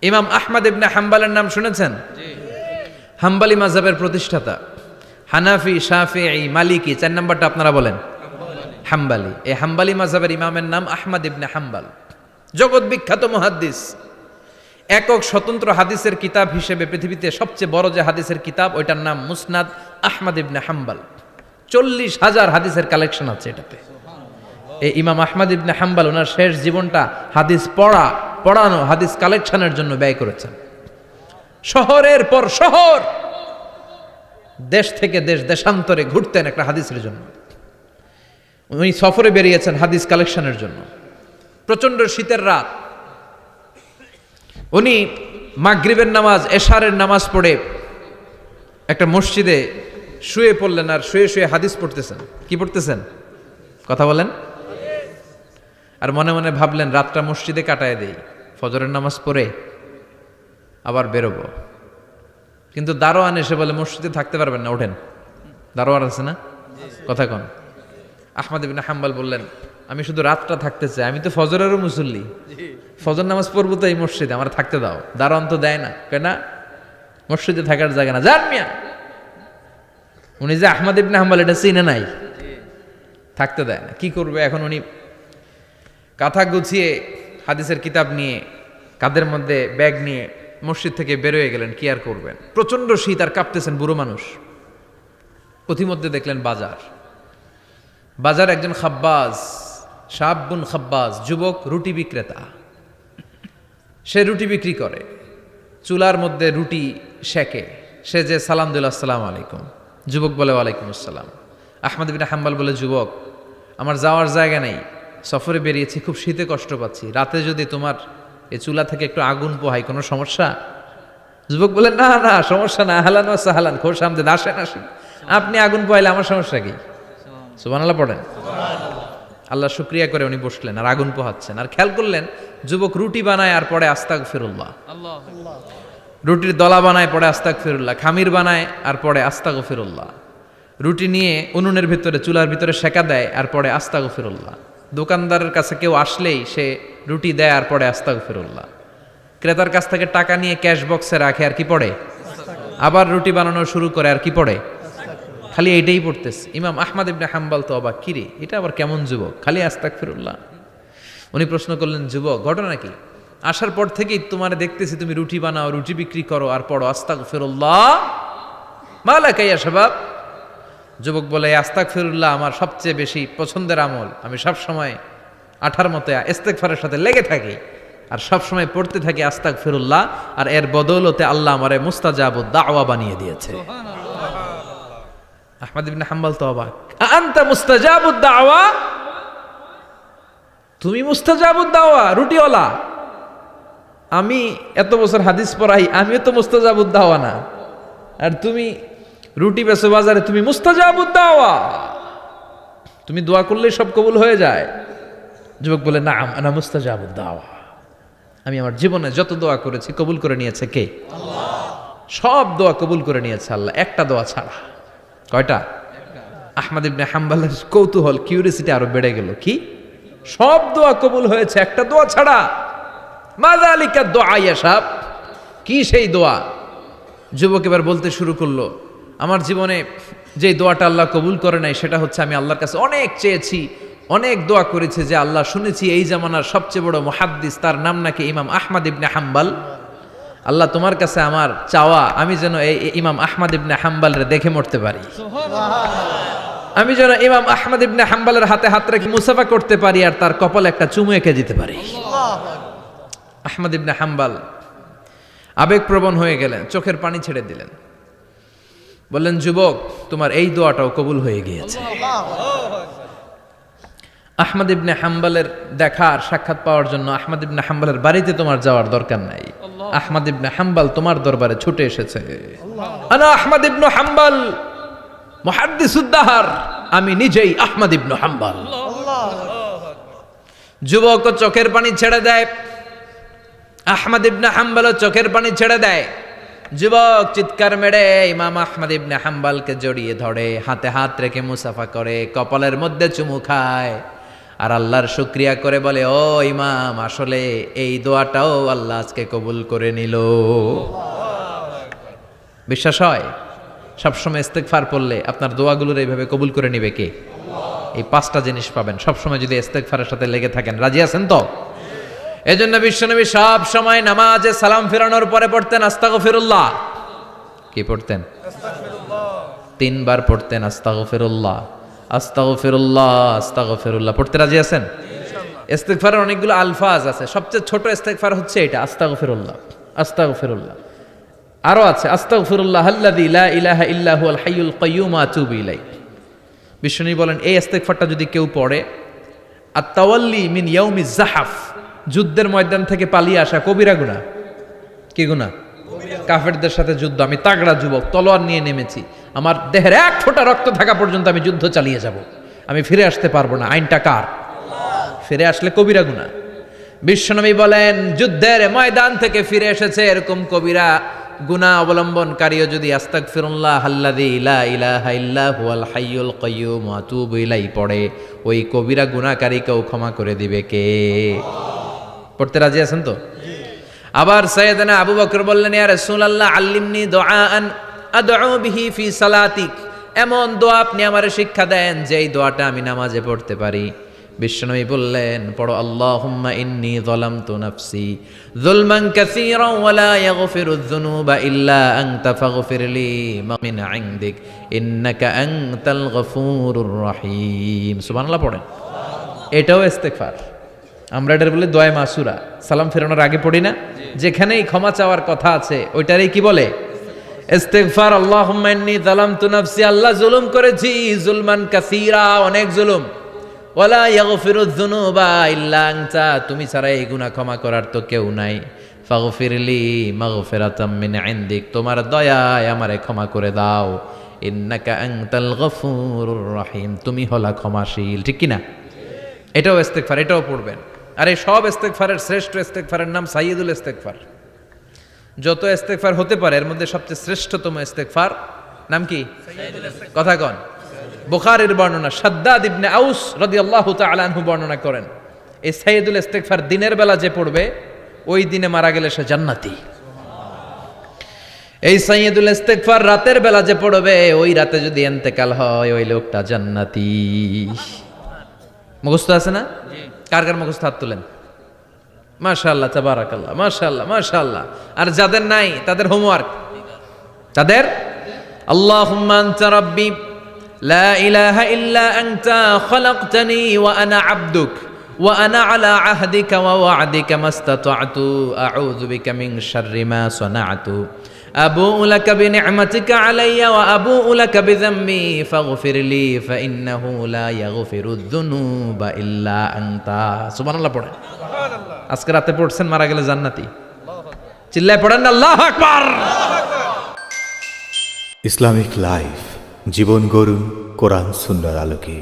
ইমাম আহমদ ইবনে হাম্বালের নাম শুনেছেন? হাম্বালি মাযহাবের প্রতিষ্ঠাতা। হানাফি, শাফিঈ, মালিকি, 4 নাম্বারটা আপনারা বলেন। হাম্বালি। এই হাম্বালি মাযহাবের ইমামের নাম আহমদ ইবনে হাম্বাল, জগৎ বিখ্যাত মুহাদ্দিস। একক স্বতন্ত্র হাদিসের কিতাব হিসেবে পৃথিবীতে সবচেয়ে বড় যে হাদিসের কিতাব, ওইটার নাম মুসনাদ আহমদ ইবনে হাম্বাল। 40,000 হাদিসের কালেকশন আছে এটাতে। এই ইমাম আহমদ ইবনে হাম্বাল ওনার শেষ জীবনটা হাদিস পড়ানো, হাদিস কালেকশনের জন্য ব্যয় করেছেন। শহরের পর শহর, দেশ থেকে দেশ, দেশান্তরে ঘুরতেন একটা হাদিসের জন্য। উনি সফরে বেরিয়েছেন হাদিস কালেকশনের জন্য। প্রচন্ড শীতের রাত, উনি মাগরিবের নামাজ, এশারের নামাজ পড়ে একটা মসজিদে শুয়ে পড়লেন, আর শুয়ে শুয়ে হাদিস পড়তেছেন। কি পড়তেছেন? কথা বলেন। আর মনে মনে ভাবলেন রাতটা মসজিদে কাটায় দেই, ফজরের নামাজ পড়ে আবার বেরোবো। কিন্তু দারোয়ান এসে বলে মসজিদে থাকতে পারবেন না, ওঠেন। দারোয়ান আছে না? কথা কন। আহমদ ইবনে হাম্বাল বললেন, আমি শুধু রাতটা থাকতে চাই, আমি তো ফজরেরও মুসল্লি, ফজর নামাজ পড়বো তো এই মসজিদে, আমার থাকতে দাও। দারোয়ান তো দেয় না, কেনা মসজিদে থাকার জায়গা না, যান মিয়া। উনি যে আহমদ ইবনে হাম্বাল এটা চিনে নাই, থাকতে দেয় না। কি করবে এখন? উনি কাঁথা গুছিয়ে হাদিসের কিতাব নিয়ে কাঁধের মধ্যে ব্যাগ নিয়ে মসজিদ থেকে বেরোয় গেলেন। কি আর করবেন, প্রচন্ড শীত, আর কাঁপতেছেন, বুড়ো মানুষ। পথিমধ্যে দেখলেন বাজার একজন খাব্বাজ, শাবুন খাব্বাজ, যুবক রুটি বিক্রেতা। সে রুটি বিক্রি করে, চুলার মধ্যে রুটি সেকে। সে যে সালাম দিল, আসসালামু আলাইকুম। যুবক বলে ওয়ালাইকুম আসসালাম। আহমদ ইবনে হাম্বাল বলে, যুবক আমার যাওয়ার জায়গা নেই, সফরে বেরিয়েছি, খুব শীতে কষ্ট পাচ্ছি, রাতে যদি তোমার এই চুলা থেকে একটু আগুন পোহাই কোনো সমস্যা? যুবক বলে, না না সমস্যা না, আহলান ওয়া সাহলান, খোশ আমদেদ, আসেন আসেন, আপনি আগুন পোহাইলে আমার সমস্যা কি? সুবহানাল্লাহ পড়েন। আল্লাহ শুকরিয়া করে উনি বসলেন আর আগুন পোহাচ্ছেন। আর খেয়াল করলেন যুবক রুটি বানায় আর পড়ে আস্তাগফিরুল্লাহ। রুটির দলা বানায়, পড়ে আস্তাগফিরুল্লাহ। খামির বানায় আর পড়ে আস্তাগফিরুল্লাহ। রুটি নিয়ে উনুনের ভিতরে, চুলার ভিতরে সেকা দেয় আর পড়ে আস্তাগফিরুল্লাহ। দোকানদারের কাছে কেউ আসলেই সে রুটি দেয় আর পড়ে আস্তাগফিরুল্লাহ। ক্রেতার কাছ থেকে টাকা নিয়ে ক্যাশ বক্সে রাখে আর কি পড়ে? আবার রুটি বানানো শুরু করে আর কি পড়ে? খালি এইটাই পড়তেছে। ইমাম আহমদ ইবনে হাম্বাল তো অবাক, কিরে এটা আবার কেমন যুবক, খালি আস্তাগফিরুল্লাহ। উনি প্রশ্ন করলেন, যুবক ঘটনা কি? আসার পর থেকেই তোমার দেখতেছি তুমি রুটি বানাও, রুটি বিক্রি করো আর পড়ো আস্তাগফিরুল্লাহ, মালাকা ইয়া শাবাব। যুবক বলে, আস্তাগফিরুল্লাহ আমার সবচেয়ে বেশি পছন্দের আমল, আমি সব সময় আঠার মতো ইস্তেগফারের সাথে লেগে থাকি আর সব সময় পড়তে থাকি আস্তাগফিরুল্লাহ, আর এর বদৌলতে আল্লাহ আমারে মুস্তাজাবুদ দাওয়া বানিয়ে দিয়েছে। আহমদ ইবনে হাম্বাল তো অবাক, আনতা মুস্তাজাবুদ দাওয়া, তুমি মুস্তাজাবুদ দাওয়া, রুটিওয়ালা। আমি এত বছর হাদিস পড়াই, আমিও তো মুস্তাজাবুদ দাওয়া না, আর তুমি রুটি বেচো বাজারে, তুমি মুস্তাজাবুদ দাওয়া, তুমি দোয়া করলেই সব কবুল হয়ে যায়। যুবক বলে, না আনা মুস্তাজাবুদ দাওয়া, আমি আমার জীবনে যত দোয়া করেছি কবুল করে নিয়েছে কে? আল্লাহ। সব দোয়া কবুল করে নিয়েছে আল্লাহ, একটা দোয়া ছাড়া। কয়টা? আহমদ ইবনে হাম্বালের কৌতূহল, কিউরিয়াসিটি আরো বেড়ে গেল। কি? সব দোয়া কবুল হয়েছে, একটা দোয়া ছাড়া। মাযালিকা দোয়া ইয়া শাব, কি সেই দোয়া? যুবক এবার বলতে শুরু করলো, আমার জীবনে যে দোয়াটা আল্লাহ কবুল করে নাই সেটা হচ্ছে আমি আল্লাহর কাছে অনেক চেয়েছি, অনেক দোয়া করেছে যে আল্লাহ, শুনেছি এই জামানার সবচেয়ে বড় মুহাদ্দিস, তার নাম নাকি ইমাম আহমদ ইবনে হাম্বাল। আল্লাহ তোমার কাছে আমার চাওয়া, আমি যেন এই ইমাম আহমদ ইবনে হাম্বালের দেখে মরতে পারি, আমি যেন ইমাম আহমদ ইবনে হাম্বালের হাতে হাত রেখে মুসাফা করতে পারি আর তার কপালে একটা চুমু এঁকে দিতে পারি। আহমদ ইবনে হাম্বাল আবেগপ্রবণ হয়ে গেলেন, চোখের পানি ছেড়ে দিলেন, বললেন, যুবক তোমার এই দোয়াটাও কবুল হয়ে গিয়েছে। আহমদ ইবনে হাম্বালের দেখা আর সাক্ষাৎ পাওয়ার জন্য আহমদ ইবনে হাম্বালের বাড়িতে তোমার যাওয়ার দরকার নাই, আহমদ ইবনে হাম্বাল তোমার দরবারে ছুটে এসেছে। আনা আহমদ ইবনে হাম্বাল মুহাদ্দিসুদ দাহর, আমি নিজেই আহমদ ইবনে হাম্বাল। যুবক চোখের পানি ছেড়ে দেয়, আহমদ ইবনে হাম্বালও চোখের পানি ছেড়ে দেয়। যুবক চিৎকার মেরে ইমাম আহমদ ইবনে হাম্বালকে জড়িয়ে ধরে, হাতে হাত রেখে মুসাফা করে, কপালের মধ্যে চুমু খায়। আর আল্লাহর শুকরিয়া করে বলে, ও ইমাম, আসলে এই দোয়াটাও আল্লাহ আজকে কবুল করে নিল। বিশ্বাস হয়? সবসময় ইস্তেগফার পড়লে আপনার দোয়াগুলোর এইভাবে কবুল করে নিবে কে? এই 5টা জিনিস পাবেন সবসময় যদি ইস্তেগফারের সাথে লেগে থাকেন। রাজি আছেন তো? এজন্য বিশ্বনবী সব সময় নামাজে সালাম ফেরানোর পরে পড়তেন আস্তাগফিরুল্লাহ। কি পড়তেন? 3 বার পড়তেন আস্তাগফিরুল্লাহ, আস্তাগফিরুল্লাহ, আস্তাগফিরুল্লাহ। পড়তে রাজি আছেন? ইস্তেগফারের অনেকগুলো আলফাজ আছে, সবচেয়ে ছোট ইস্তেগফার হচ্ছে এটা, আস্তাগফিরুল্লাহ, আস্তাগফিরুল্লাহ। আরো আছে আস্তাগফিরুল্লাহ আল্লাযী লা ইলাহা ইল্লা হুয়াল হাইয়ুল কাইয়্যুম আতুবু ইলাইহি। বিষ্ণু বলেন এই ইস্তেগফারটা যদি কেউ পড়ে, আত-তাওয়াল্লি মিন ইয়াউমিজ জাহাফ, যুদ্ধের ময়দান থেকে পালিয়ে আসা কবিরা গুনাহ। কি গুনাহ? কাফেরদের সাথে যুদ্ধ, আমি তাগড়া যুবক, তলোয়ার নিয়ে নেমেছি, আমার দেহের 1 ফোঁটা রক্ত থাকা পর্যন্ত আমি যুদ্ধ চালিয়ে যাব, আমি ফিরে আসতে পারবো না, আইনটা কার? ফিরে আসলে কবিরা গুনাহ। বিশ্বনবী বলেন যুদ্ধের ময়দান থেকে ফিরে এসেছে এরকম কবিরা গুনাহ অবলম্বনকারীও যদি আস্তাগফিরুল্লাহ আল্লাযী লা ইলাহা ইল্লা হুয়াল হাইয়ুল কাইয়্যুম আতুবু ইলাইহি পড়ে, ওই কবিরা গুনাহকারীকেও ক্ষমা করে দিবে কে? পড়তে রাজি আছেন তো? আবার সাইয়েদনা আবু বকর বললেন, ইয়া রাসূলুল্লাহ আল্লিমনি দুআআন আদউ বিহি ফি সালাতিক, এমন দোয়া আপনি আমারে শিক্ষা দেন যে এই দোয়াটা আমি নামাজে পড়তে পারি। বিশ্বনবী বললেন, পড়ো আল্লাহুম্মা ইন্নী যালামতু নাফসি যুলমান কাসীরান ওয়া লা ইয়াগফিরুয যুনুবা ইল্লা আনতা ফাগফিরলি মিন ইনদিক ইন্নাকা আনতাল গফুরুর রহিম। সুবহানাল্লাহ পড়েন। এটাও ইস্তেগফার। আমরা এটার বলে দোয়া মাসুরা, সালাম ফেরানোর আগে পড়ি না? যেখানেই ক্ষমা চাওয়ার কথা আছে ওইটারই কি বলে? ইস্তেগফার। আল্লাহুম্মা ইন্নী যালামতু নাফসি, আল্লাহ জুলুম করেছি, যুলমান কাসীরা, অনেক জুলুম, ওয়ালা ইয়াগফিরুয যুনুবা ইল্লা আনতা, তুমি ছাড়া এই গুনাহ ক্ষমা করার তো কেউ নাই। ফাগফিরলি মাগফিরাতাম মিন ইনদিক, তোমার দয়ায় আমারে ক্ষমা করে দাও। ইন্নাকা আনতাল গফুরুর রহিম, তুমি হলা ক্ষমাশীল। ঠিক কি না? এটাও ইস্তেগফার, এটাও পড়বেন। আর এই সব ইস্তেগফারের শ্রেষ্ঠ ইস্তেগফারের নাম সাইয়্যিদুল ইস্তেগফার। যত ইস্তেগফার হতে পারে এর মধ্যে সবচেয়ে শ্রেষ্ঠতম ইস্তেগফার নাম কি? কথা কন। বুখারীর বর্ণনা, শাদ্দাদ ইবনে আউস রাদিয়াল্লাহু তাআলা আনহু বর্ণনা করেন, এই সাইয়্যিদুল ইস্তেগফার দিনের বেলা যে পড়বে ওই দিনে মারা গেলে সে জান্নাতি। এই সাইয়্যিদুল ইস্তেগফার রাতের বেলা যে পড়বে ওই রাতে যদি ইন্তেকাল হয় ওই লোকটা জান্নাতি। মুখস্থ আছে না? কার কার মুখস্থ? হাত তুলেন। মাশাআল্লাহ, তাবারাকাল্লাহ, মাশাআল্লাহ, মাশাআল্লাহ। আর যাদের নাই তাদের হোমওয়ার্ক, তাদের আল্লাহুম্মা আনতা রাব্বি লা ইলাহা ইল্লা আনতা খালাকতানি ওয়া আনা আবদুক ওয়া আনা আলা আহদিকা ওয়া ওয়া'দিকা মাস্তাতা'তু আউযু বিকা মিন শাররি মা সানা'তু আবুউ লাকা বিনি'মাতিকা আলাইয়া ওয়া আবুউ লাকা বিযামবি ফাগফিরলি ফাইন্নাহু লা ইয়াগফিরুয যুনুবা ইল্লা আনতা। সুবহানাল্লাহ পড়েন। আজকে রাতে পড়ছেন, মারা গেলে জান্নাতি। চিল্লায় পড়েন না আল্লাহু আকবার। ইসলামিক লাইফ, জীবন গড়ুন কোরআন সুন্নাহর আলোকে।